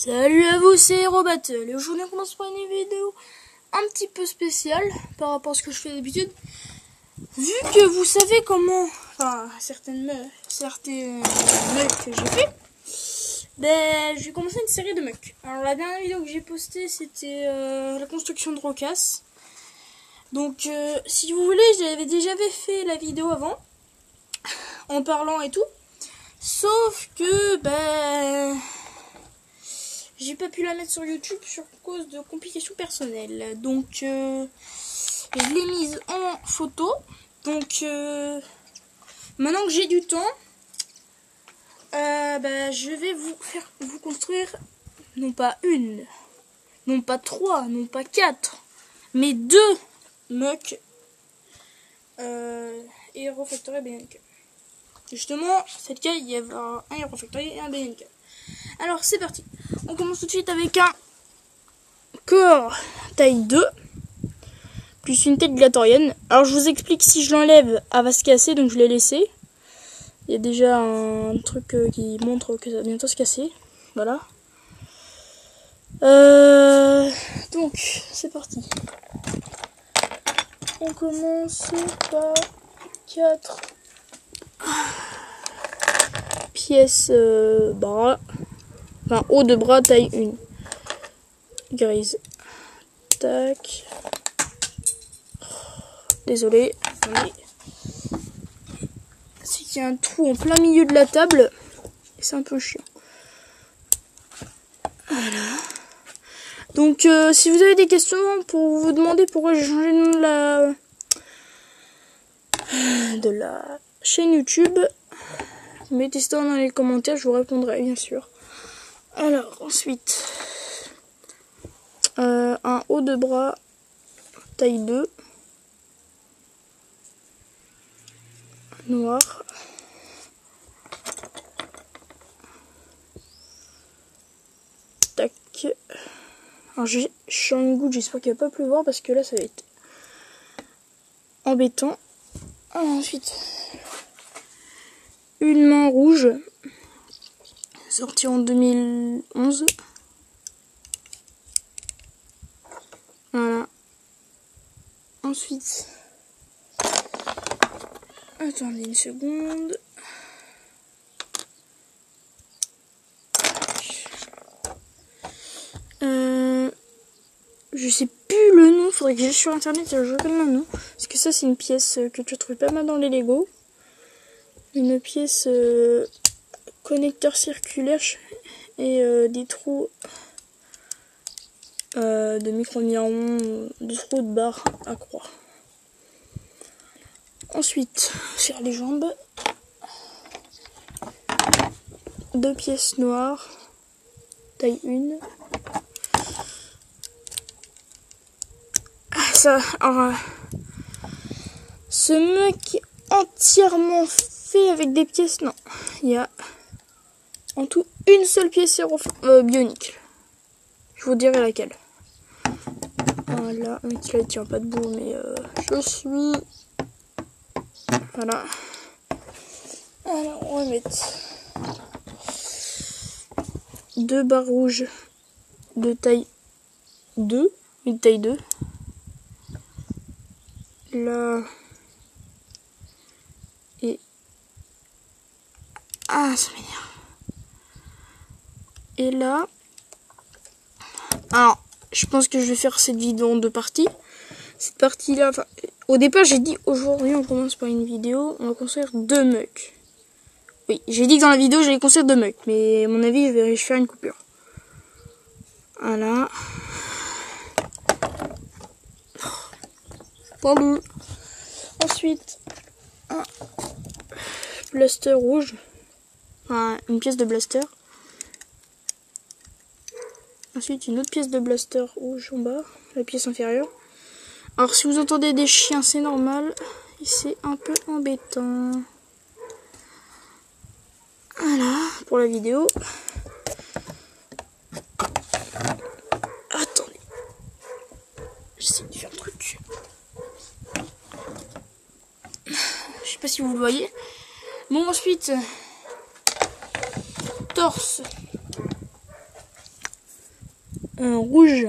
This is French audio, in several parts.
Salut à vous, c'est Hérobattle et aujourd'hui on commence par une vidéo un petit peu spéciale par rapport à ce que je fais d'habitude. Vu que vous savez comment, certaines mugs que j'ai fait, ben je vais commencer une série de mugs. Alors la dernière vidéo que j'ai postée c'était la construction de Rocasse. Donc si vous voulez, j'avais déjà fait la vidéo avant en parlant et tout. Sauf que j'ai pas pu la mettre sur YouTube sur cause de complications personnelles. Donc je l'ai mise en photo. Donc maintenant que j'ai du temps, je vais vous construire non pas une, non pas trois, non pas quatre, mais deux mugs Hero Factory BNK. Justement, c'est le cas, il y a un Hero Factory et un BNK. Alors c'est parti. On commence tout de suite avec un corps taille 2 plus une tête glatorienne. Alors je vous explique, si je l'enlève, elle va se casser, donc je l'ai laissé. Il y a déjà un truc qui montre que ça va bientôt se casser. Voilà. Donc c'est parti. On commence par 4 pièces bras. Enfin, haut de bras, taille 1. Grise. Tac. Désolé. Oui. C'est qu'il y a un trou en plein milieu de la table. Et c'est un peu chiant. Voilà. Donc, si vous avez des questions pour vous demander pourquoi j'ai changé le nom de la chaîne YouTube, mettez ça dans les commentaires, je vous répondrai bien sûr. Alors, ensuite, un haut de bras, taille 2, noir. Tac. Alors, je suis en une goutte, j'espère qu'il va pas pleuvoir parce que là, ça va être embêtant. Alors, ensuite, une main rouge, sortie en 2011. Voilà. Ensuite, attendez une seconde. Je sais plus le nom, faudrait que j'aille sur internet et je regarde le nom. Parce que ça, c'est une pièce que tu trouves pas mal dans les Lego. Une pièce connecteur circulaire et des trous de micro-mirons, des trous de barre à croix. Ensuite, sur les jambes, 2 pièces noires, taille 1. Ce mec est entièrement fait avec des pièces. Non, il y a en tout une seule pièce bionique. Je vous dirai laquelle. Voilà, mais il tient pas debout, mais je suis. Voilà. Alors, on va mettre 2 barres rouges de taille 2. Oui, de taille 2. Là. Et. Ah, ça m'énerve. Et là. Alors, je pense que je vais faire cette vidéo en 2 parties. Cette partie-là, au départ, j'ai dit aujourd'hui, on commence par une vidéo, on va construire 2 mugs. Oui, j'ai dit que dans la vidéo, j'allais construire 2 mugs, mais à mon avis, je vais faire une coupure. Voilà. Tendu. Ensuite, un blaster rouge. Enfin, une pièce de blaster. Ensuite, une autre pièce de blaster rouge en bas, la pièce inférieure. Alors, si vous entendez des chiens, c'est normal. Et c'est un peu embêtant. Voilà, pour la vidéo. Attendez. J'essaie de faire un truc. Je sais pas si vous le voyez. Bon, ensuite, torse. un rouge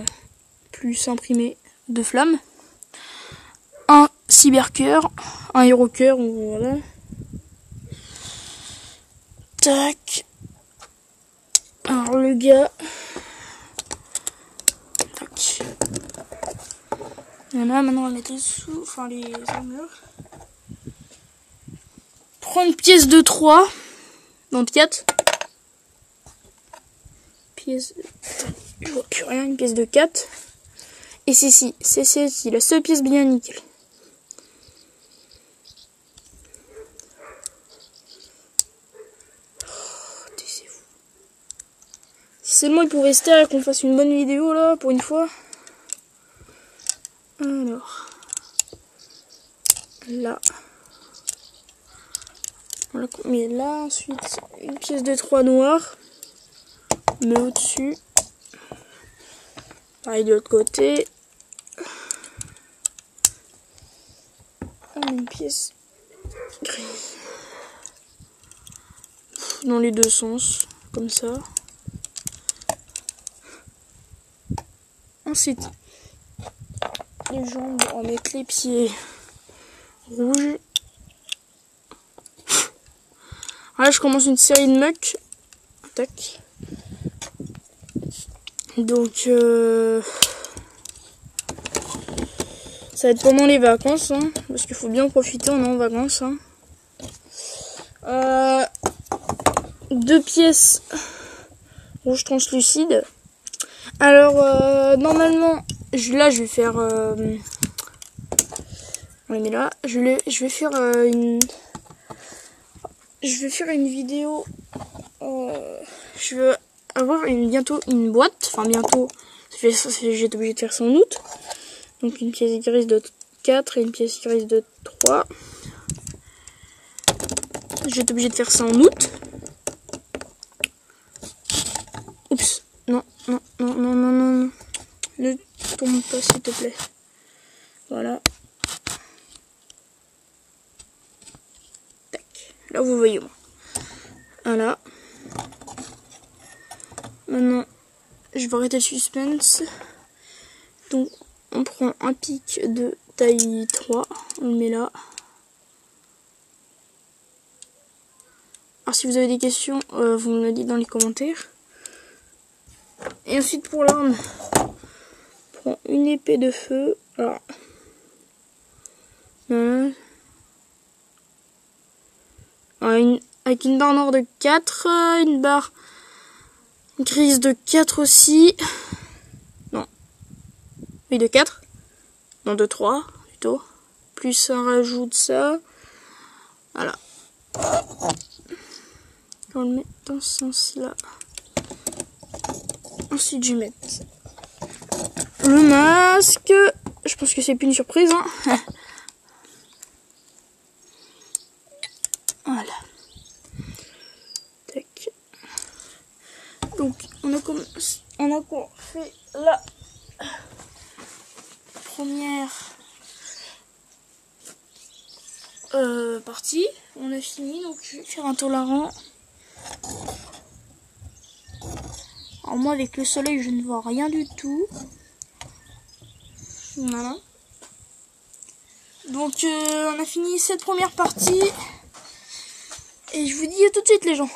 plus imprimé de flammes, un cybercœur, un héros-cœur, voilà. Tac. Alors le gars. Tac. Voilà, maintenant on va mettre les sous, enfin les armures. Prends une pièce de 3. Non, de 4. Pièce. Je vois plus rien, une pièce de 4. Et c'est celle-ci, la seule pièce bien nickel. Oh, taisez-vous. Si seulement il pouvait se taire et qu'on fasse une bonne vidéo là, pour une fois. Alors. Là. On l'a mis là, ensuite une pièce de 3 noire. Mais au-dessus. Pareil de l'autre côté. Une pièce grise. Dans les deux sens, comme ça. Ensuite, les jambes, on va mettre les pieds rouges. Là, je commence une série de muck. Tac. Donc, ça va être pendant les vacances, hein, parce qu'il faut bien en profiter, on est en vacances. Hein. 2 pièces rouge translucide. Alors, normalement, là, je vais faire... on les met là. Je vais faire une vidéo. Je veux avoir bientôt une boîte. Enfin, bientôt. J'ai obligé de faire ça en août. Donc, une pièce grise de 4 et une pièce grise de 3. J'ai obligé de faire ça en août. Oups. Non. Ne tombe pas, s'il te plaît. Voilà. Tac. Là, vous voyez. Voilà. Maintenant, je vais arrêter le suspense. Donc, on prend un pic de taille 3. On le met là. Alors, si vous avez des questions, vous me le dites dans les commentaires. Et ensuite, pour l'arme, on prend une épée de feu. Alors, avec une barre noire de 4, une barre grise de 4 aussi. Non. Oui, de 4. Non, de 3, plutôt. Plus un rajout de ça. Voilà. On le met dans ce sens-là. Ensuite, je vais mettre le masque. Je pense que c'est plus une surprise. Hein. Voilà. Tac. Donc, on a fait la première partie. On a fini, donc je vais faire un tolerant. Alors moi, avec le soleil, je ne vois rien du tout. Voilà. Donc, on a fini cette première partie. Et je vous dis à tout de suite, les gens.